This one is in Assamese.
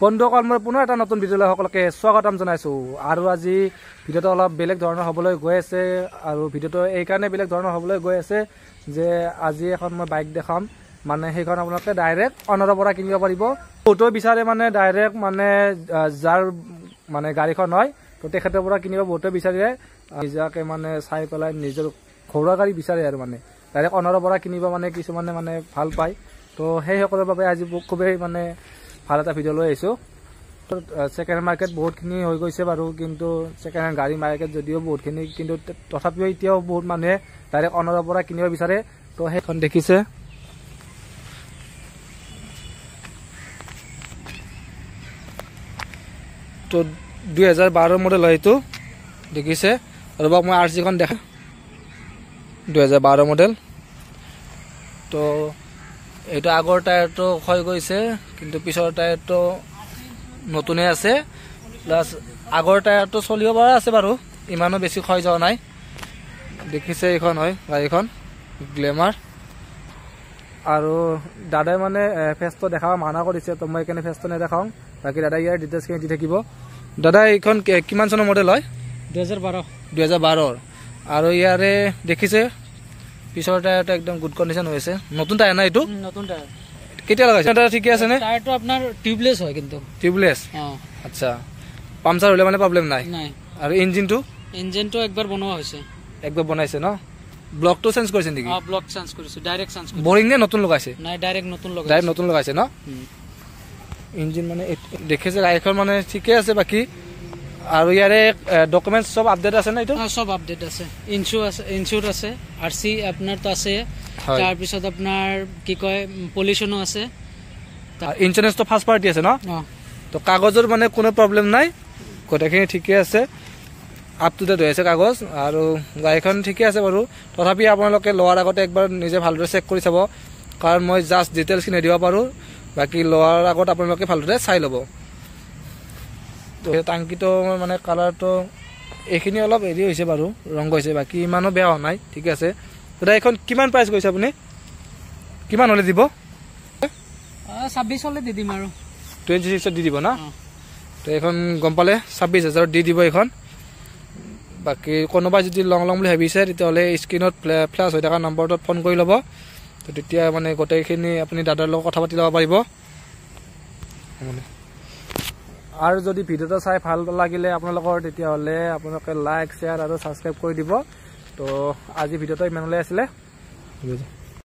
বন্ধুসকল মই পুনৰ এটা নতুন ভিডিঅ'লৈ সকলোকে স্বাগতম জনাইছো আৰু আজি ভিডিঅ'টো অলপ বেলেগ ধৰণৰ হ'বলৈ গৈ আছে আৰু ভিডিঅ'টো এই কাৰণে বেলেগ ধৰণৰ হ'বলৈ গৈ আছে যে আজি এখন মই বাইক দেখাম মানে সেইখন আপোনালোকে ডাইৰেক্ট অনাৰৰ পৰা কিনিব পাৰিব বহুতো বিচাৰে মানে ডাইৰেক্ট মানে যাৰ মানে গাড়ীখন হয় তো তেখেতৰ পৰা কিনিব বহুতো বিচাৰে নিজাকে মানে চাই পেলাই নিজৰ ঘৰুৱা গাড়ী বিচাৰে আৰু মানে ডাইৰেক্ট অনাৰৰ পৰা কিনিব মানে কিছুমানে মানে ভাল পায় তো সেই সকলৰ বাবে আজি খুবেই মানে ভাল এটা ভিডিঅ' লৈ আহিছোঁ ছেকেণ্ড হেণ্ড মাৰ্কেট বহুতখিনি হৈ গৈছে বাৰু কিন্তু ছেকেণ্ড হেণ্ড গাড়ী মাৰ্কেট যদিও বহুতখিনি কিন্তু তথাপিও এতিয়াও বহুত মানুহে ডাইৰেক্ট অনাৰৰ পৰা কিনিব বিচাৰে তো সেইখন দেখিছে তো 2012 মডেল হয় এইটো দেখিছে ৰ'বা মই আৰচিখন দেখা 2012 মডেল তো এইটো আগৰ টায়াৰটো ক্ষয় গৈছে কিন্তু পিছৰ টায়াৰটো নতুনে আছে প্লাস আগৰ টায়াৰটো চলিব পৰা আছে বাৰু ইমানো বেছি ক্ষয় যোৱা নাই দেখিছে এইখন হয় গাড়ীখন গ্লেমাৰ আৰু দাদাই মানে ফেচটো দেখাব মানা কৰিছে তো মই কেনে ফেচটো নেদেখাওঁ বাকি দাদা ইয়াৰ ডিটেইলছখিনি দি থাকিব দাদা এইখন কিমান চনৰ মডেল হয় 2012 আৰু ইয়াৰে দেখিছে পিছৰ টায়াৰটো একদম গুড কন্ডিশন হৈছে নতুন টায়াৰ না এইটো নতুন টায়াৰ কেতিয়া লগাইছে টায়াৰ ঠিকে আছে নে টায়াৰটো আপোনাৰ টিউবলেস হয় কিন্তু টিউবলেস আচ্ছা পামচাৰ হলে মানে প্ৰবলেম নাই আৰু ইঞ্জিনটো একবাৰ বনোৱা হৈছে একবাৰ বনাইছে ন ব্লকটো চেঞ্জ কৰিছে নেকি ব্লক চেঞ্জ কৰিছে ডাইৰেক্ট চেঞ্জ কৰিছে বৰিং নে নতুন লগাইছে নাই ডাইৰেক্ট নতুন লগাইছে ন ইঞ্জিন মানে দেখিছে গাড়ীখন মানে ঠিকে আছে বাকি আৰু ইয়াৰে ডকুমেন্টস সব আপডেট আছে না এইটো সব আপডেট আছে ইনস্যুৰ আছে আৰসি আপনাৰ তো আছে তাৰ পিছত আপোনাৰ কি কয় পলিউশনও আছে ইন্স্যুৰেন্স তো ফাৰ্স্ট পাৰ্টি আছে ন তো কাগজৰ মানে কোনো প্ৰবলেম নাই কথাখিনি ঠিকে আছে আপ টু ডেট হৈছে কাগজ আৰু গাড়ীখন ঠিকে আছে বাৰু তথাপি আপোনালোকে লোৱাৰ আগতে একবাৰ নিজে ভালদৰে চেক কৰি চাব কাৰণ মই জাস্ট ডিটেইলছখিনি দিব পাৰো বাকি লোৱাৰ আগত আপোনালোকে ভালদৰে চাই ল'ব তো টাংকিটো মানে কালাৰটো এইখিনি অলপ হেৰি হৈছে বাৰু ৰং গৈছে বাকি ইমানো বেয়া হোৱা নাই ঠিক আছে তো এইখন কিমান প্ৰাইস কৈছে আপুনি কিমান হলে দিব 26 হলে দি দিম আৰু 26 দি দিব না তো এখন গম পালে 26000 দি দিব এখন বাকি কোনোবা যদি লং বুলি ভাবিছে তেতিয়াহলে স্ক্ৰিনত ফ্ল্যাশ হৈ থকা নম্বৰটোত ফোন কৰি ল'ব তো তেতিয়া মানে গোটেইখিনি আপুনি দাদাৰ লগত কথা পাতি ল'ব পাৰিব আৰু যদি ভিডিওটো চাই ভাল লাগিলে আপোনালোকৰ তেতিয়াহলে আপোনালোকে লাইক শেয়াৰ আৰু সাবস্ক্ৰাইব কৰি দিব তো আজি ভিডিওটো ইমানলৈ আছিলে